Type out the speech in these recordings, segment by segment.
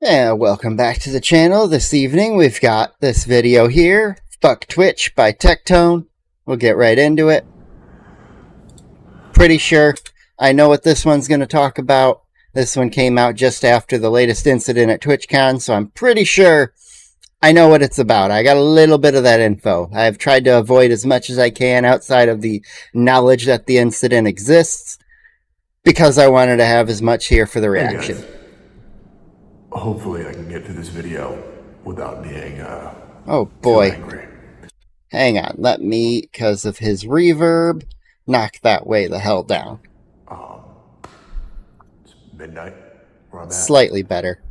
And welcome back to the channel. This evening we've got this video here, Fuck Twitch by Tectone. We'll get right into it. Pretty sure I know what this one's going to talk about. This one came out just after the latest incident at TwitchCon, so I'm pretty sure I know what it's about. I got a little bit of that info. I've tried to avoid as much as I can outside of the knowledge that the incident exists, because I wanted to have as much here for the reaction. Hey guys. Hopefully I can get through this video without being Oh boy. too angry. Hang on, let me, because of his reverb, knock that way the hell down. It's midnight where I'm at. Slightly better.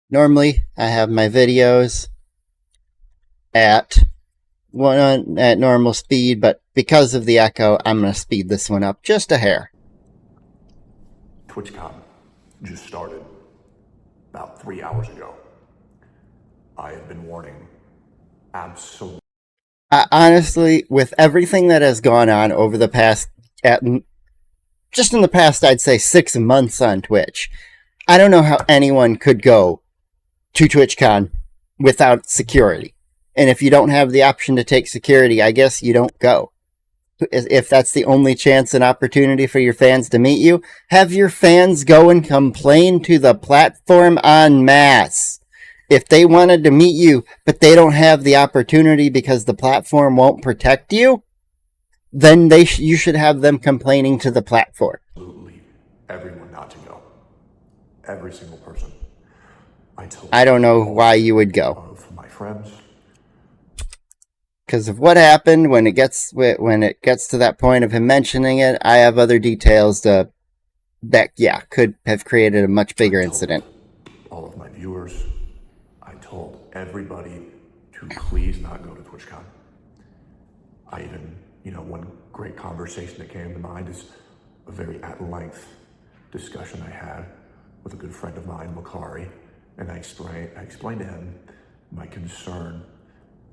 Normally, I have my videos at normal speed, but because of the echo, I'm going to speed this one up just a hair. TwitchCon just started about 3 hours ago. I have been warning absolutely. Honestly, with everything that has gone on over the past, just in the past, I'd say 6 months on Twitch, I don't know how anyone could go to TwitchCon without security. And if you don't have the option to take security, I guess you don't go. If that's the only chance and opportunity for your fans to meet you, have your fans go and complain to the platform en masse. If they wanted to meet you, but they don't have the opportunity because the platform won't protect you, then you should have them complaining to the platform. Absolutely everyone not to go. Every single person. I don't know why you would go. Of my friends. Because of what happened when it gets to that point of him mentioning it, I have other details that could have created a much bigger incident. All of my viewers, I told everybody to please not go to TwitchCon. I even, one great conversation that came to mind is a very at-length discussion I had with a good friend of mine, Makari, and I explained to him my concern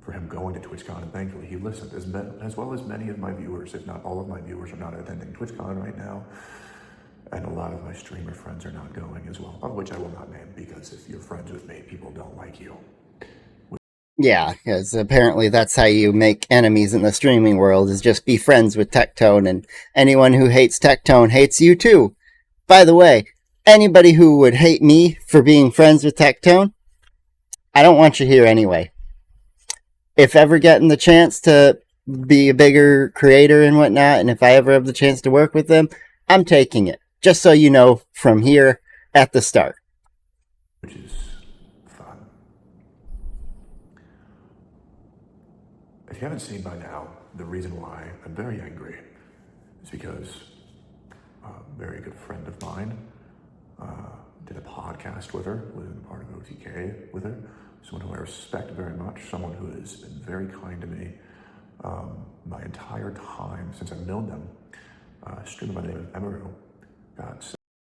for him going to TwitchCon, and thankfully he listened, as well as many of my viewers, if not all of my viewers, are not attending TwitchCon right now, and a lot of my streamer friends are not going as well, of which I will not name, because if you're friends with me, people don't like you. Yeah, because apparently that's how you make enemies in the streaming world, is just be friends with Tectone, and anyone who hates Tectone hates you too. By the way, anybody who would hate me for being friends with Tectone, I don't want you here anyway. If ever getting the chance to be a bigger creator and whatnot, and if I ever have the chance to work with them, I'm taking it. Just so you know from here at the start. Which is fun. If you haven't seen by now, the reason why I'm very angry is because a very good friend of mine did a podcast with her, living part of OTK with her. Someone who I respect very much, someone who has been very kind to me my entire time since I've known them. A streamer by the name of Emaru.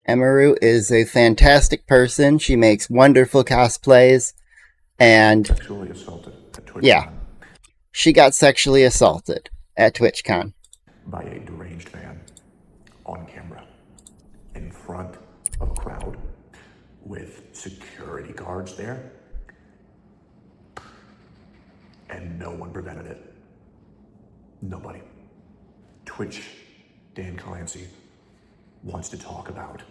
Emaru is a fantastic person. She makes wonderful cosplays, and sexually assaulted at TwitchCon. Yeah, she got sexually assaulted at TwitchCon by a deranged man on camera in front of a crowd with security guards there. And no one prevented it. Nobody. Twitch, Dan Clancy, wants to talk about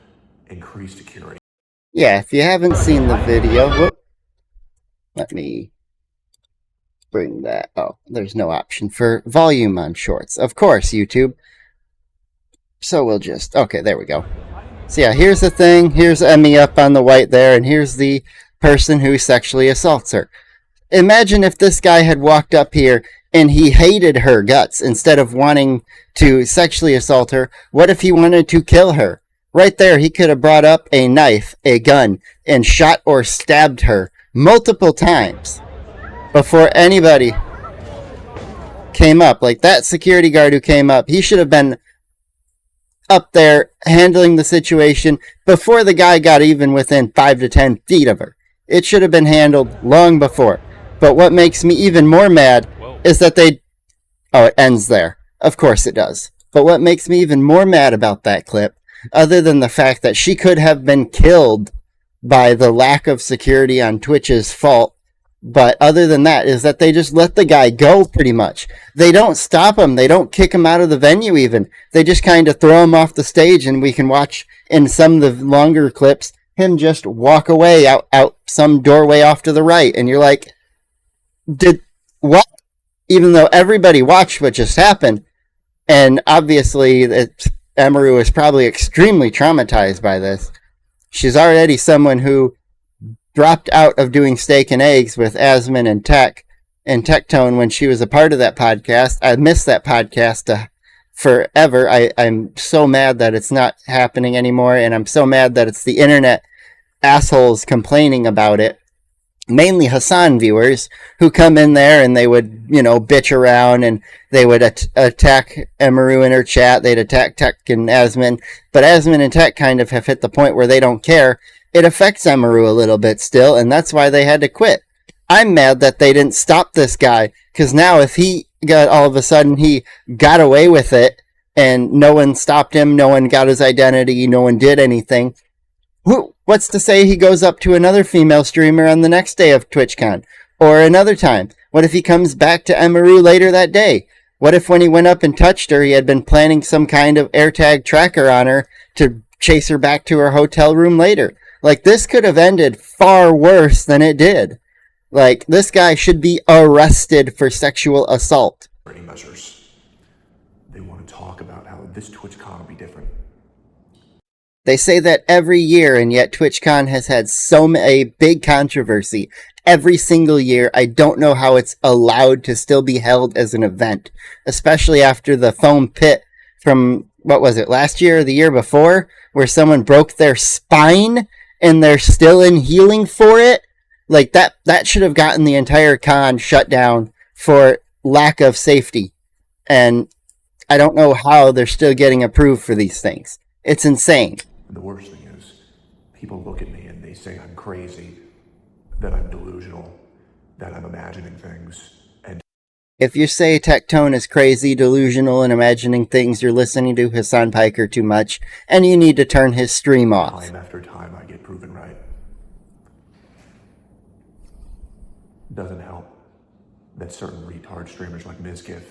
increased security. Yeah, if you haven't seen the video, let me bring that. Oh, there's no option for volume on shorts. Of course, YouTube. So we'll just, okay, there we go. So yeah, here's the thing. Here's Emmy up on the white there, and here's the person who sexually assaults her. Imagine if this guy had walked up here and he hated her guts instead of wanting to sexually assault her. What if he wanted to kill her? Right there, he could have brought up a knife, a gun, and shot or stabbed her multiple times before anybody came up. Like that security guard who came up, he should have been up there handling the situation before the guy got even within 5 to 10 feet of her. It should have been handled long before. But what makes me even more mad is that they... Oh, it ends there. Of course it does. But what makes me even more mad about that clip, other than the fact that she could have been killed by the lack of security on Twitch's fault, but other than that, is that they just let the guy go pretty much. They don't stop him. They don't kick him out of the venue even. They just kind of throw him off the stage, and we can watch in some of the longer clips him just walk away out some doorway off to the right. And you're like, did what? Even though everybody watched what just happened. And obviously, Emeru is probably extremely traumatized by this. She's already someone who dropped out of doing Steak and Eggs with Asmin and Tectone when she was a part of that podcast. I missed that podcast forever. I'm so mad that it's not happening anymore, and I'm so mad that it's the internet assholes complaining about it. Mainly Hassan viewers who come in there and they would, bitch around, and they would attack Emeru in her chat. They'd attack Tech and Asmin. But Asmin and Tech kind of have hit the point where they don't care. It affects Emeru a little bit still, and that's why they had to quit. I'm mad that they didn't stop this guy, because now if he got, all of a sudden, he got away with it, and no one stopped him, no one got his identity, no one did anything, what's to say he goes up to another female streamer on the next day of TwitchCon? Or another time? What if he comes back to Emeru later that day? What if when he went up and touched her, he had been planning some kind of AirTag tracker on her to chase her back to her hotel room later? Like, this could have ended far worse than it did. Like, this guy should be arrested for sexual assault. Measures. They want to talk about how this TwitchCon will be different. They say that every year, and yet TwitchCon has had a big controversy every single year. I don't know how it's allowed to still be held as an event, especially after the foam pit from, what was it, last year or the year before, where someone broke their spine and they're still in healing for it. Like, that should have gotten the entire con shut down for lack of safety. And I don't know how they're still getting approved for these things. It's insane. The worst thing is, people look at me and they say I'm crazy, that I'm delusional, that I'm imagining things. And if you say Tectone is crazy, delusional, and imagining things, you're listening to Hassan Piker too much, and you need to turn his stream off. Time after time, I get proven right. Doesn't help that certain retard streamers like Mizkif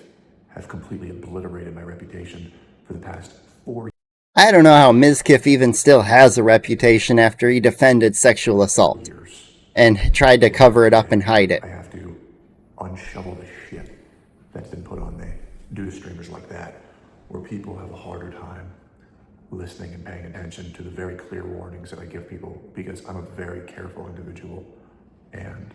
have completely obliterated my reputation for the past 4 years. I don't know how Mizkif even still has a reputation after he defended sexual assault and tried to cover it up and hide it. I have to unshovel the shit that's been put on me due to streamers like that, where people have a harder time listening and paying attention to the very clear warnings that I give people, because I'm a very careful individual, and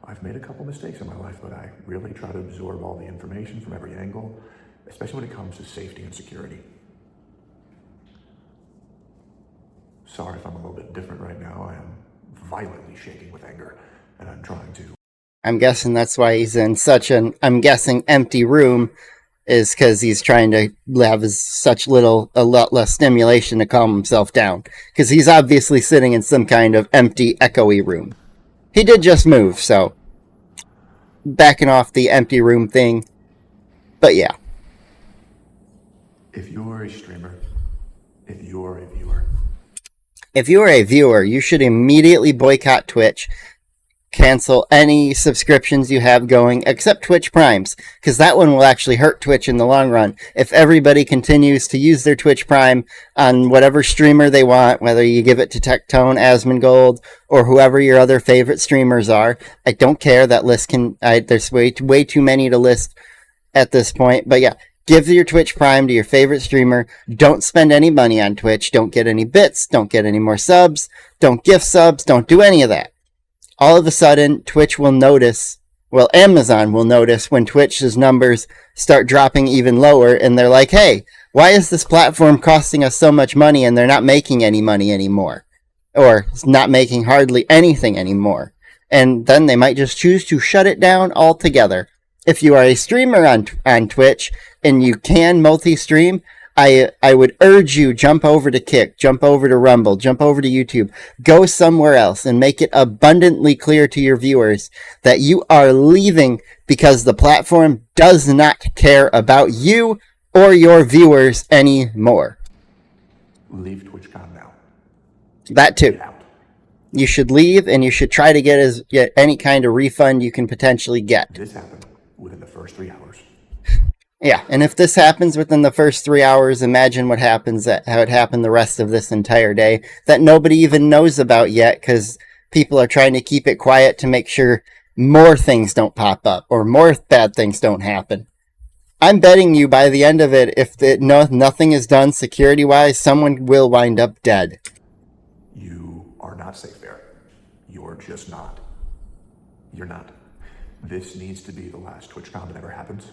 I've made a couple mistakes in my life, but I really try to absorb all the information from every angle, especially when it comes to safety and security. Sorry if I'm a little bit different right now. I am violently shaking with anger, and I'm trying to. I'm guessing that's why he's in such an, empty room, is because he's trying to have a lot less stimulation to calm himself down. Because he's obviously sitting in some kind of empty, echoey room. He did just move, so backing off the empty room thing. But yeah. If you're a streamer, if you're a viewer, if you are a viewer, you should immediately boycott Twitch, cancel any subscriptions you have going, except Twitch Primes, because that one will actually hurt Twitch in the long run. If everybody continues to use their Twitch Prime on whatever streamer they want, whether you give it to Tectone, Asmongold, or whoever your other favorite streamers are, I don't care. That list there's way too many to list at this point, but yeah. Give your Twitch Prime to your favorite streamer. Don't spend any money on Twitch. Don't get any bits. Don't get any more subs. Don't gift subs. Don't do any of that. All of a sudden, Twitch will notice, Amazon will notice when Twitch's numbers start dropping even lower, and they're like, hey, why is this platform costing us so much money and they're not making any money anymore? Or not making hardly anything anymore. And then they might just choose to shut it down altogether. If you are a streamer on Twitch and you can multi-stream, I would urge you, jump over to Kick, jump over to Rumble, jump over to YouTube, go somewhere else and make it abundantly clear to your viewers that you are leaving because the platform does not care about you or your viewers anymore. Leave TwitchCon now. That too. Get out. You should leave, and you should try to get any kind of refund you can potentially get. This happened within the first 3 hours. Yeah, and if this happens within the first 3 hours, imagine how it happened the rest of this entire day that nobody even knows about yet, because people are trying to keep it quiet to make sure more things don't pop up or more bad things don't happen. I'm betting you by the end of it, if nothing is done security-wise, someone will wind up dead. You are not safe there. You're just not. You're not. This needs to be the last TwitchCon that ever happens.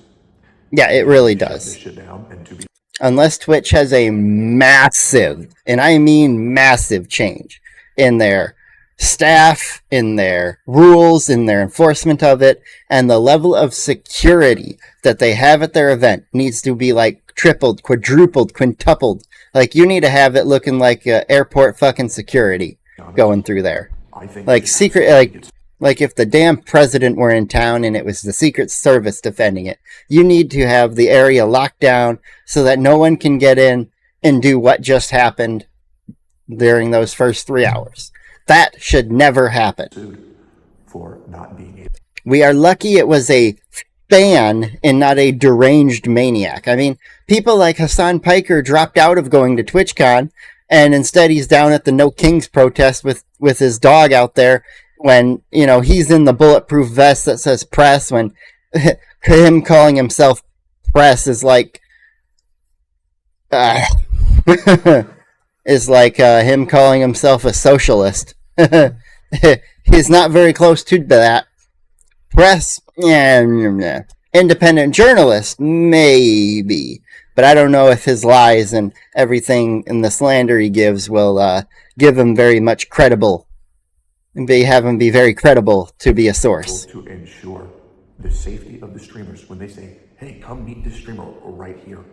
Yeah, it really Shut does. this shit down and to be Unless Twitch has a massive, and I mean massive, change in their staff, in their rules, in their enforcement of it, and the level of security that they have at their event needs to be like tripled, quadrupled, quintupled. Like, you need to have it looking like airport fucking security going through there. I think Like it's- secret, like if the damn president were in town and it was the Secret Service defending it, you need to have the area locked down so that no one can get in and do what just happened during those first 3 hours. That should never happen. sued for not being able. We are lucky it was a fan and not a deranged maniac. I mean, people like Hassan Piker dropped out of going to TwitchCon, and instead he's down at the No Kings protest with his dog out there when, you know, he's in the bulletproof vest that says press, when him calling himself press is like is like him calling himself a socialist. He's not very close to that. Press, yeah. Independent journalist, maybe. But I don't know if his lies and everything and the slander he gives will give him very much credible. Have him be very credible to be a source. To ensure the safety of the streamers when they say, hey, come meet this streamer right here.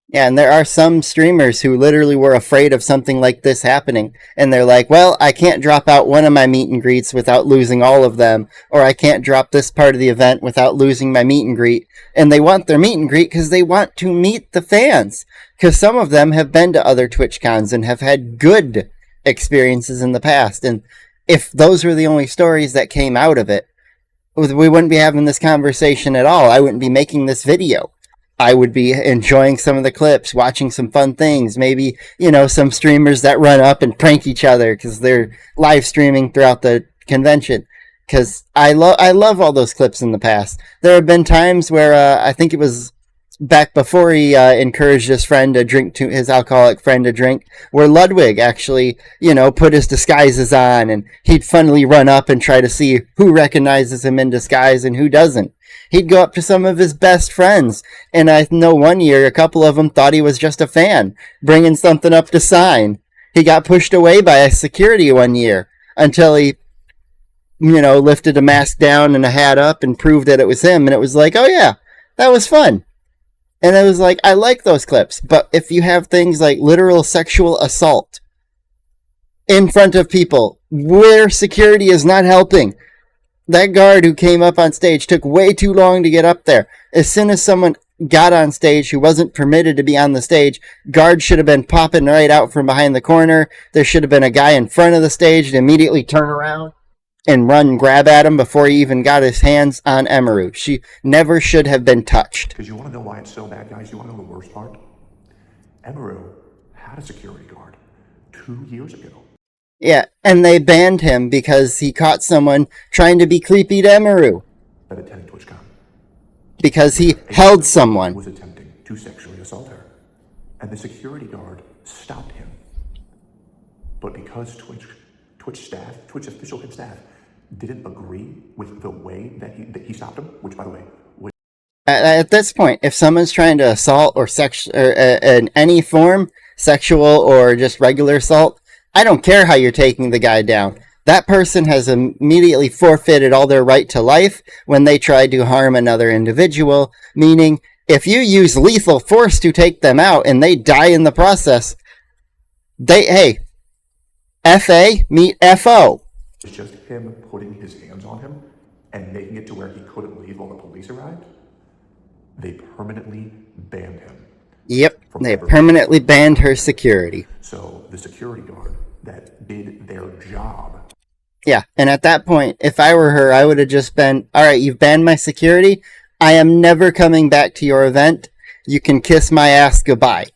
Yeah, and there are some streamers who literally were afraid of something like this happening. And they're like, well, I can't drop out one of my meet and greets without losing all of them. Or I can't drop this part of the event without losing my meet and greet. And they want their meet and greet because they want to meet the fans. Because some of them have been to other TwitchCons and have had good experiences in the past. And if those were the only stories that came out of it, we wouldn't be having this conversation at all. I wouldn't be making this video. I would be enjoying some of the clips, watching some fun things. Maybe, you know, some streamers that run up and prank each other because they're live streaming throughout the convention. Because I love all those clips in the past. There have been times where I think it was back before he encouraged his friend to drink, to his alcoholic friend to drink, where Ludwig actually, you know, put his disguises on, and he'd funnily run up and try to see who recognizes him in disguise and who doesn't. He'd go up to some of his best friends, and I know one year a couple of them thought he was just a fan, bringing something up to sign. He got pushed away by a security one year until he, you know, lifted a mask down and a hat up and proved that it was him, and it was like, oh yeah, that was fun. And I was like, I like those clips, but if you have things like literal sexual assault in front of people where security is not helping, that guard who came up on stage took way too long to get up there. As soon as someone got on stage who wasn't permitted to be on the stage, guards should have been popping right out from behind the corner. There should have been a guy in front of the stage to immediately turn around and run and grab at him before he even got his hands on Emeru. She never should have been touched. Because you want to know why it's so bad, guys? You want to know the worst part? Emeru had a security guard 2 years ago. Yeah, and they banned him because he caught someone trying to be creepy to Emeru. That attended TwitchCon. Because he held someone. Was attempting to sexually assault her. And the security guard stopped him. But because Twitch staff, Twitch official and staff, didn't agree with the way that he stopped him, which, by the way, was... At this point, if someone's trying to assault or in any form, sexual or just regular assault, I don't care how you're taking the guy down. That person has immediately forfeited all their right to life when they tried to harm another individual, meaning if you use lethal force to take them out and they die in the process, hey, FA meet FO. It's just him putting his hands on him and making it to where he couldn't leave while the police arrived. They permanently banned him Yep, from they ever. permanently banned her security. So the security guard that did their job. Yeah, and at that point, if I were her, I would have just been, all right, you've banned my security. I am never coming back to your event. You can kiss my ass goodbye.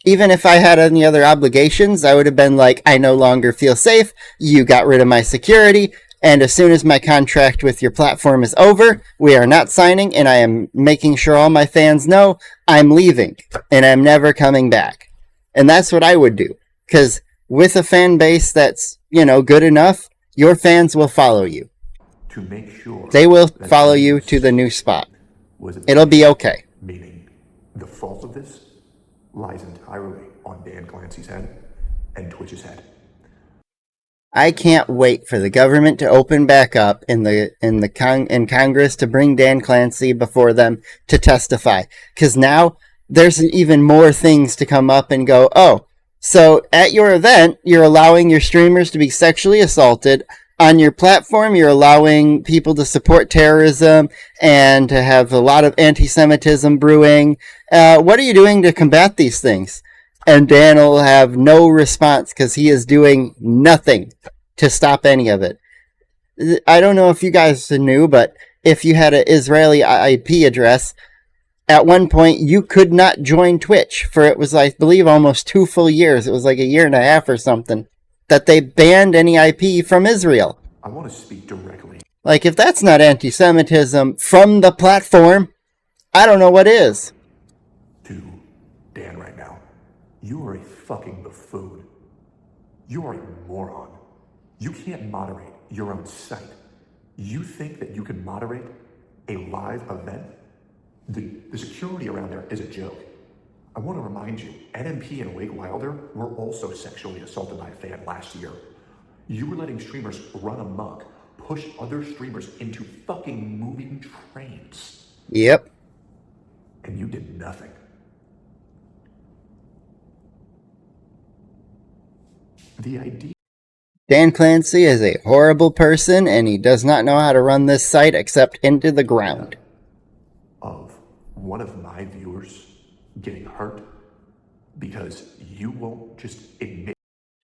Even if I had any other obligations, I would have been like, I no longer feel safe. You got rid of my security. And as soon as my contract with your platform is over, we are not signing, and I am making sure all my fans know I'm leaving and I'm never coming back. And that's what I would do. Because with a fan base that's, good enough, your fans will follow you. To make sure They will that follow the you news to the new spot. was It'll be okay. meaning the fault of this lies entirely on Dan Clancy's head and Twitch's head. I can't wait for the government to open back up in Congress to bring Dan Clancy before them to testify. Because now there's even more things to come up and go, oh, so at your event, you're allowing your streamers to be sexually assaulted. On your platform, you're allowing people to support terrorism and to have a lot of anti-Semitism brewing. What are you doing to combat these things? And Dan will have no response because he is doing nothing to stop any of it. I don't know if you guys knew, but if you had an Israeli IP address, at one point you could not join Twitch for, it was, I believe, almost 2 full years. It was like a year and a half or something, that they banned any IP from Israel. I want to speak directly. Like, if that's not anti-Semitism from the platform, I don't know what is. To Dan right now. You are a fucking buffoon. You are a moron. You can't moderate your own site. You think that you can moderate a live event? The security around there is a joke. I want to remind you, NMP and Wake Wilder were also sexually assaulted by a fan last year. You were letting streamers run amok, push other streamers into fucking moving trains. Yep. And you did nothing. The idea Dan Clancy is a horrible person, and he does not know how to run this site except into the ground. of one of my viewers getting hurt because you won't just admit.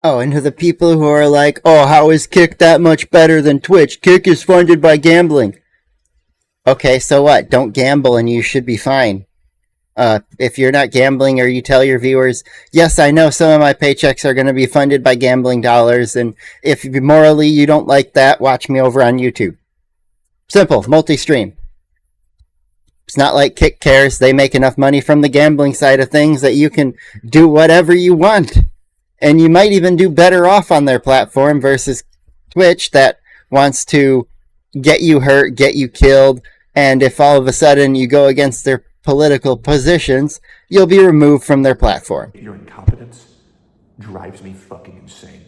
Oh, and to the people who are like, oh, how is Kick that much better than Twitch? Kick is funded by gambling. Okay, so what? Don't gamble and you should be fine. If you're not gambling, or you tell your viewers, yes, I know some of my paychecks are going to be funded by gambling dollars, and if morally you don't like that, watch me over on YouTube. Simple, multi-stream. It's not like Kick cares. They make enough money from the gambling side of things that you can do whatever you want. And you might even do better off on their platform versus Twitch that wants to get you hurt, get you killed, and if all of a sudden you go against their political positions, you'll be removed from their platform. Your incompetence drives me fucking insane.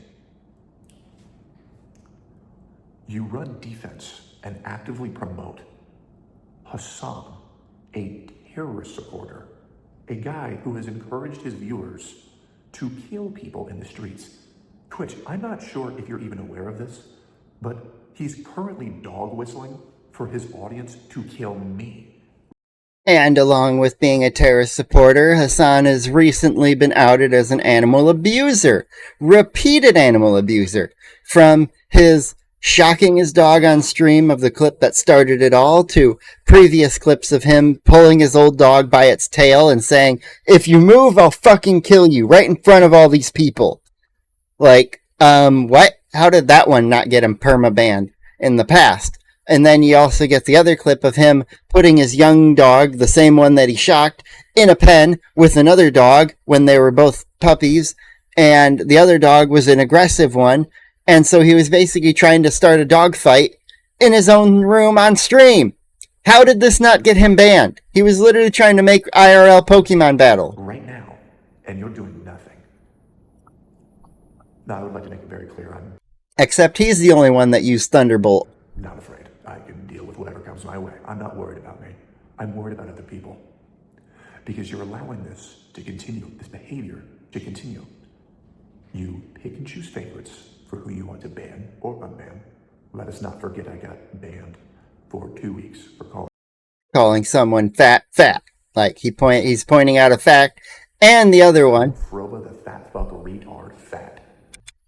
You run defense and actively promote Hassan, a terrorist supporter, a guy who has encouraged his viewers to kill people in the streets. Twitch, I'm not sure if you're even aware of this, but he's currently dog whistling for his audience to kill me. And along with being a terrorist supporter, Hassan has recently been outed as an animal abuser. Repeated animal abuser. From his shocking his dog on stream of the clip that started it all, to previous clips of him pulling his old dog by its tail and saying, if you move, I'll fucking kill you, right in front of all these people. Like, what? How did that one not get him perma-banned in the past? And then you also get the other clip of him putting his young dog, the same one that he shocked, in a pen with another dog when they were both puppies, and the other dog was an aggressive one, and so he was basically trying to start a dog fight in his own room on stream. How did this not get him banned? He was literally trying to make IRL Pokemon battle. Right now, and you're doing nothing. Now, I would like to make it very clear, I'm Except he's the only one that used Thunderbolt. not afraid. I can deal with whatever comes my way. I'm not worried about me. I'm worried about other people. Because you're allowing this to continue, this behavior to continue. You pick and choose favorites for who you want to ban or unban. Let us not forget I got banned for 2 weeks for calling Calling someone fat. Like he's pointing out a fact, and the other one, Froba the fat fuck retard fat.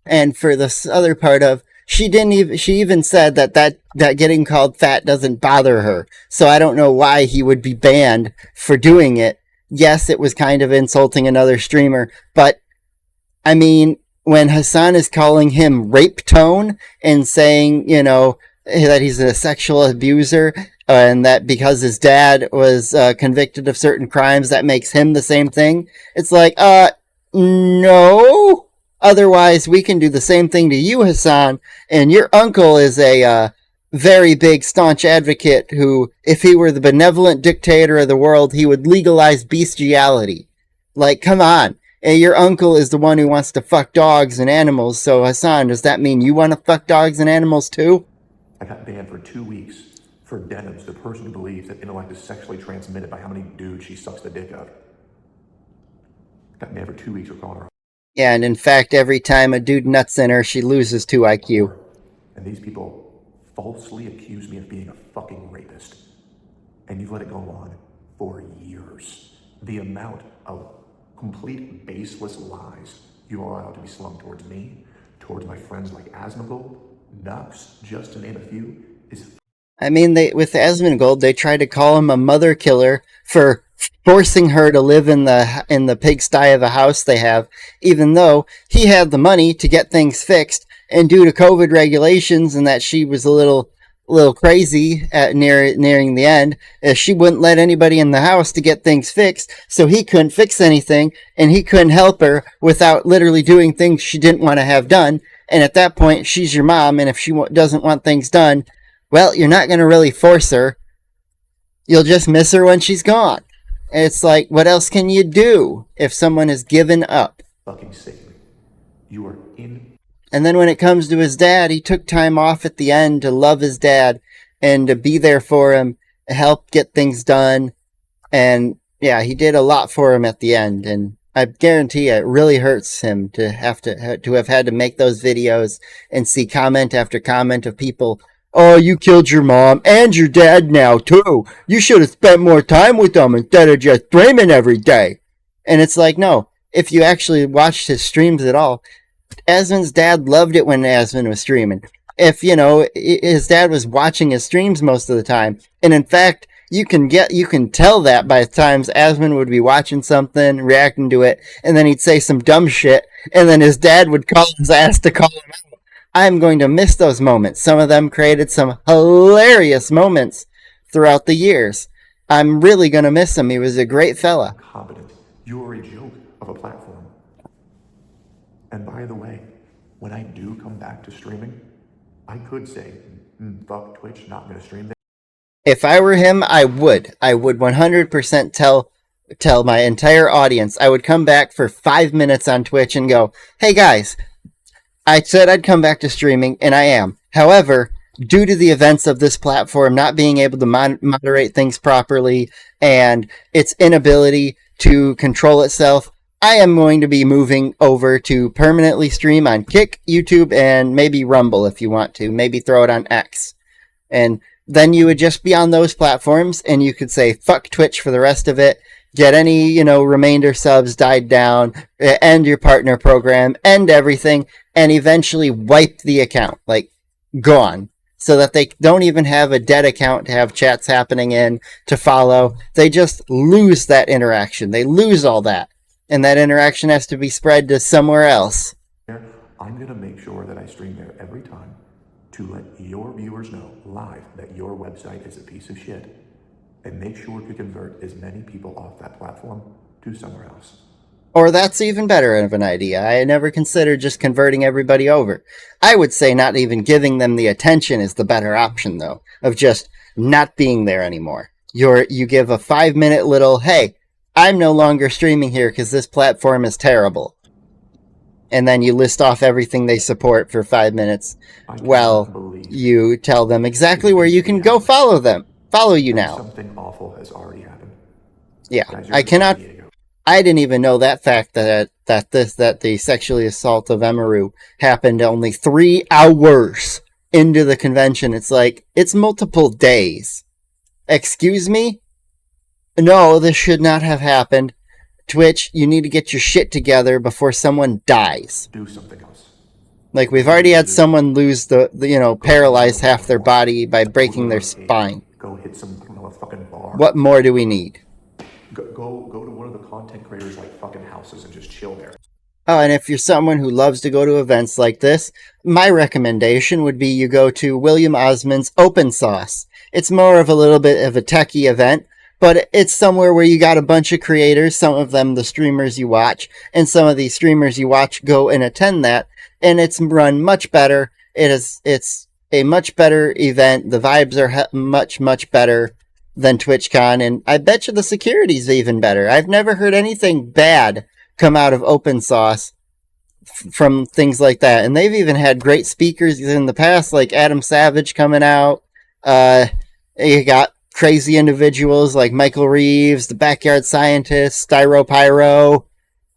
and for this other part of she even said that getting called fat doesn't bother her. So I don't know why he would be banned for doing it. Yes, it was kind of insulting another streamer, but I mean, when Hassan is calling him rape tone and saying, that he's a sexual abuser, and that because his dad was convicted of certain crimes, that makes him the same thing. It's like, no. Otherwise, we can do the same thing to you, Hassan. And your uncle is a very big, staunch advocate who, if he were the benevolent dictator of the world, he would legalize bestiality. Like, come on. And your uncle is the one who wants to fuck dogs and animals. So, Hassan, does that mean you want to fuck dogs and animals too? I got banned for 2 weeks for Denims, the person who believes that intellect is sexually transmitted by how many dudes she sucks the dick of. Got banned for 2 weeks for calling her. Yeah, and in fact, every time a dude nuts in her, she loses 2 IQ. And these people falsely accuse me of being a fucking rapist. And you've let it go on for years. The amount of complete baseless lies you are allowed to be slung towards me, towards my friends like Asmongold, Nux, just to name a few, is... I mean, with Asmongold, they tried to call him a mother killer for forcing her to live in the pigsty of a house they have, even though he had the money to get things fixed, and due to COVID regulations and that she was a little crazy at nearing the end, she wouldn't let anybody in the house to get things fixed, so he couldn't fix anything, and he couldn't help her without literally doing things she didn't want to have done. And at that point, she's your mom, and if she doesn't want things done, well, you're not going to really force her. You'll just miss her when she's gone. And it's like, what else can you do if someone has given up? Fucking sickening. You are in... And then when it comes to his dad, he took time off at the end to love his dad and to be there for him, help get things done. And yeah, he did a lot for him at the end. And I guarantee it really hurts him to have had to make those videos and see comment after comment of people, oh, you killed your mom and your dad now too. You should have spent more time with them instead of just streaming every day. And it's like, no, if you actually watched his streams at all, Asmon's dad loved it when Asmon was streaming. If, his dad was watching his streams most of the time. And in fact, you can tell that by the times Asmon would be watching something, reacting to it, and then he'd say some dumb shit, and then his dad would call his ass to call him out. I'm going to miss those moments. Some of them created some hilarious moments throughout the years. I'm really going to miss him. He was a great fella. Competent. You are a joke of a platform. And by the way, when I do come back to streaming, I could say, fuck Twitch, not going to stream there. If I were him, I would 100% tell my entire audience. I would come back for 5 minutes on Twitch and go, hey guys, I said I'd come back to streaming, and I am. However, due to the events of this platform not being able to moderate things properly and its inability to control itself, I am going to be moving over to permanently stream on Kick, YouTube, and maybe Rumble if you want to. Maybe throw it on X. And then you would just be on those platforms, and you could say, fuck Twitch for the rest of it. Get any, remainder subs died down, end your partner program, end everything, and eventually wipe the account. Like, gone. So that they don't even have a dead account to have chats happening in, to follow. They just lose that interaction. They lose all that. And that interaction has to be spread to somewhere else. I'm going to make sure that I stream there every time to let your viewers know live that your website is a piece of shit. And make sure to convert as many people off that platform to somewhere else. Or that's even better of an idea. I never considered just converting everybody over. I would say not even giving them the attention is the better option, though, of just not being there anymore. You give a 5-minute little, hey, I'm no longer streaming here because this platform is terrible. And then you list off everything they support for 5 minutes. Well, you tell them exactly where you can go follow them. Follow you now. Something awful has already happened. Yeah, I didn't even know that fact that the sexually assault of Emaru happened only 3 hours into the convention. It's like, it's multiple days. Excuse me? no, this should not have happened. Twitch, you need to get your shit together before someone dies. Do something else. Like, we've already had someone lose paralyze half their body by breaking their spine. Go hit some fucking bar. What more do we need? Go to one of the content creators like fucking houses and just chill there. Oh, and if you're someone who loves to go to events like this, my recommendation would be you go to William Osmond's Open Sauce. It's more of a little bit of a techie event, but it's somewhere where you got a bunch of creators, some of them the streamers you watch, and some of these streamers you watch go and attend that, and it's run much better. It's a much better event. The vibes are much, much better than TwitchCon, and I bet you the security's even better. I've never heard anything bad come out of Open Sauce from things like that. And they've even had great speakers in the past, like Adam Savage coming out. You got crazy individuals like Michael Reeves, the Backyard Scientist, Styro Pyro,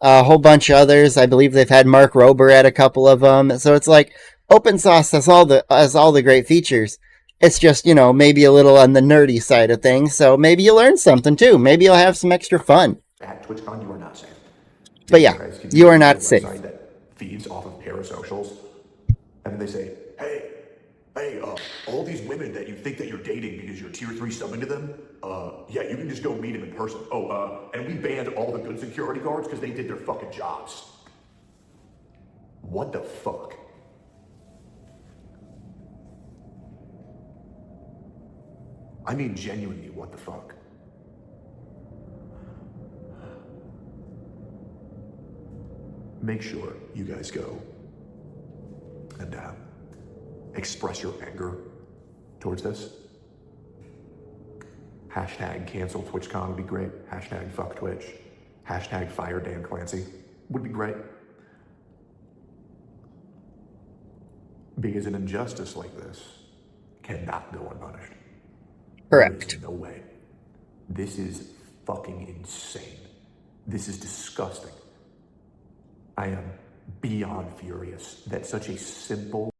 a whole bunch of others. I believe they've had Mark Rober at a couple of them. So it's like Open Sauce has all the great features. It's just, maybe a little on the nerdy side of things. So maybe you learn something too. Maybe you'll have some extra fun. At TwitchCon, you are not safe. But yeah, you are not safe. That feeds off of parasocials, and then they say, hey, all these women that you think that you're dating because you're tier 3 subbing to them, yeah, you can just go meet them in person. And we banned all the good security guards because they did their fucking jobs. What the fuck? I mean, genuinely, what the fuck? Make sure you guys go and express your anger towards this. Hashtag cancel TwitchCon would be great. Hashtag fuck Twitch. Hashtag fire Dan Clancy would be great. Because an injustice like this cannot go unpunished. Correct. There's no way. This is fucking insane. This is disgusting. I am beyond furious that such a simple...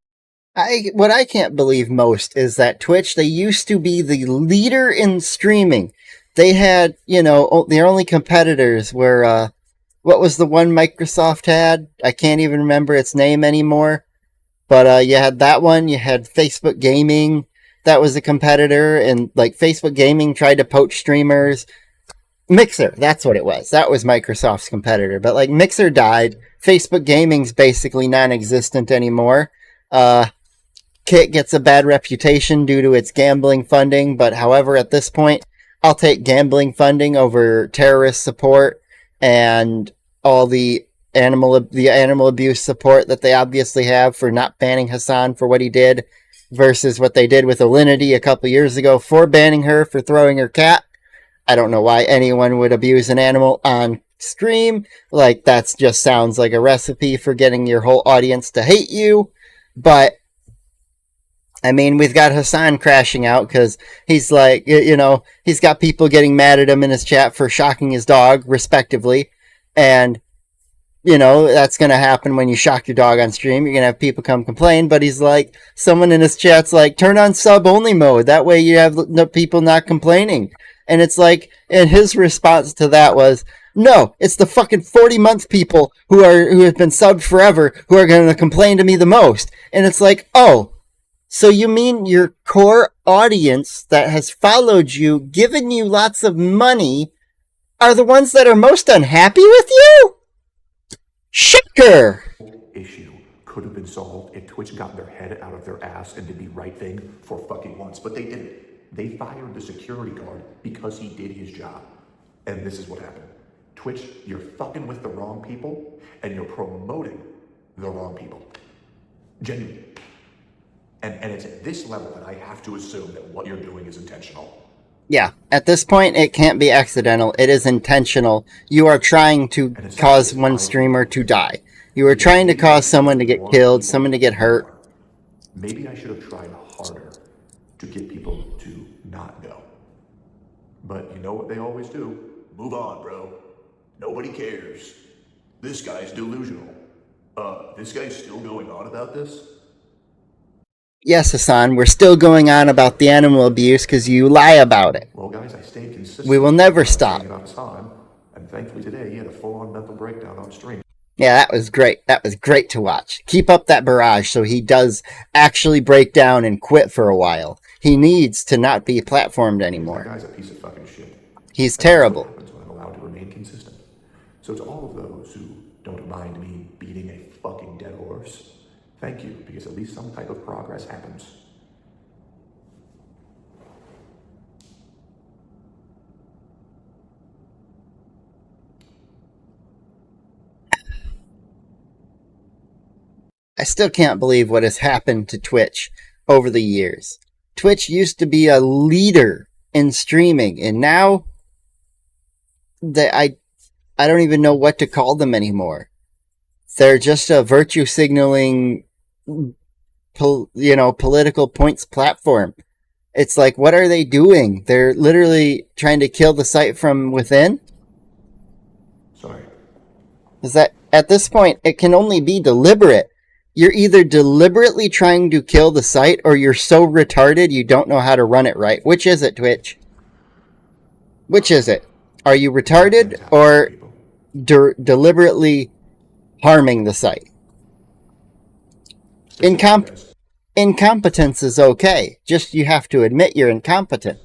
What I can't believe most is that Twitch, they used to be the leader in streaming. They had, their only competitors were, what was the one Microsoft had? I can't even remember its name anymore. But you had that one, you had Facebook Gaming, that was a competitor, and Facebook Gaming tried to poach streamers. Mixer, that's what it was. That was Microsoft's competitor. But Mixer died. Facebook Gaming's basically non-existent anymore. Kit gets a bad reputation due to its gambling funding, but however, at this point, I'll take gambling funding over terrorist support and all the animal abuse support that they obviously have for not banning Hassan for what he did versus what they did with Alinity a couple years ago for banning her for throwing her cat. I don't know why anyone would abuse an animal on stream. That just sounds like a recipe for getting your whole audience to hate you. But I mean, we've got Hassan crashing out because he's he's got people getting mad at him in his chat for shocking his dog, respectively. And, that's going to happen when you shock your dog on stream. You're going to have people come complain. But he's someone in his chat's turn on sub-only mode. That way you have no people not complaining. And it's and his response to that was, no, it's the fucking 40-month people who have been subbed forever who are going to complain to me the most. And it's oh, so you mean your core audience that has followed you, given you lots of money, are the ones that are most unhappy with you? Shocker! Issue could have been solved if Twitch got their head out of their ass and did the right thing for fucking once, but they didn't. They fired the security guard because he did his job. And this is what happened. Twitch, you're fucking with the wrong people, and you're promoting the wrong people. Genuinely. And it's at this level that I have to assume that what you're doing is intentional. Yeah, at this point, it can't be accidental. It is intentional. You are trying to cause one streamer to die. You are trying to cause someone to get killed, someone to get hurt. Maybe I should have tried harder to get people to not go. But you know what they always do? Move on, bro. Nobody cares. This guy's delusional. This guy's still going on about this? Yes, Hassan, we're still going on about the animal abuse because you lie about it. Well, guys, I stand stayed consistent. We will never about stop. saying it on time, and thankfully today he had a full-on mental breakdown on stream. Yeah, that was great. That was great to watch. Keep up that barrage so he does actually break down and quit for a while. He needs to not be platformed That anymore. guy's a piece of fucking shit. He's And that's what terrible. happens when I'm allowed to remain consistent. So to all of those who don't mind me beating a fucking dead horse, thank you, because at least some type of progress happens. I still can't believe what has happened to Twitch over the years. Twitch used to be a leader in streaming, and now I don't even know what to call them anymore. They're just a virtue signaling, political points platform. It's like, what are they doing? They're literally trying to kill the site from within. Sorry. Is that at this point it can only be deliberate. You're either deliberately trying to kill the site or you're so retarded you don't know how to run it right. Which is it, Twitch? Which is it? Are you retarded or deliberately harming the site? Incompetence is okay. Just you have to admit you're incompetent.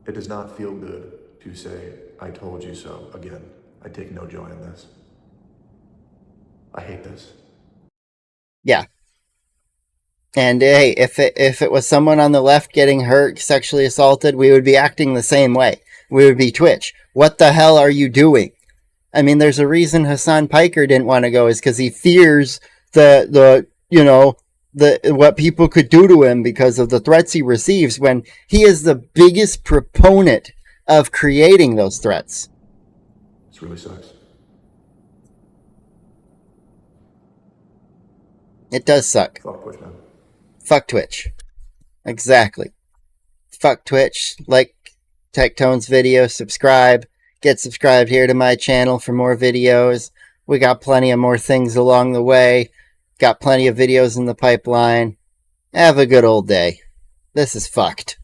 It does not feel good to say, I told you so again. I take no joy in this. I hate this. Yeah. And hey, if it was someone on the left getting hurt, sexually assaulted, we would be acting the same way. We would be Twitch. What the hell are you doing? I mean, there's a reason Hassan Piker didn't want to go, is because he fears what people could do to him because of the threats he receives, when he is the biggest proponent of creating those threats. This really sucks. It does suck. Fuck Twitch, man. Fuck Twitch. Exactly. Fuck Twitch. Like Tectone's video, subscribe. Get subscribed here to my channel for more videos. We got plenty of more things along the way. Got plenty of videos in the pipeline. Have a good old day. This is fucked.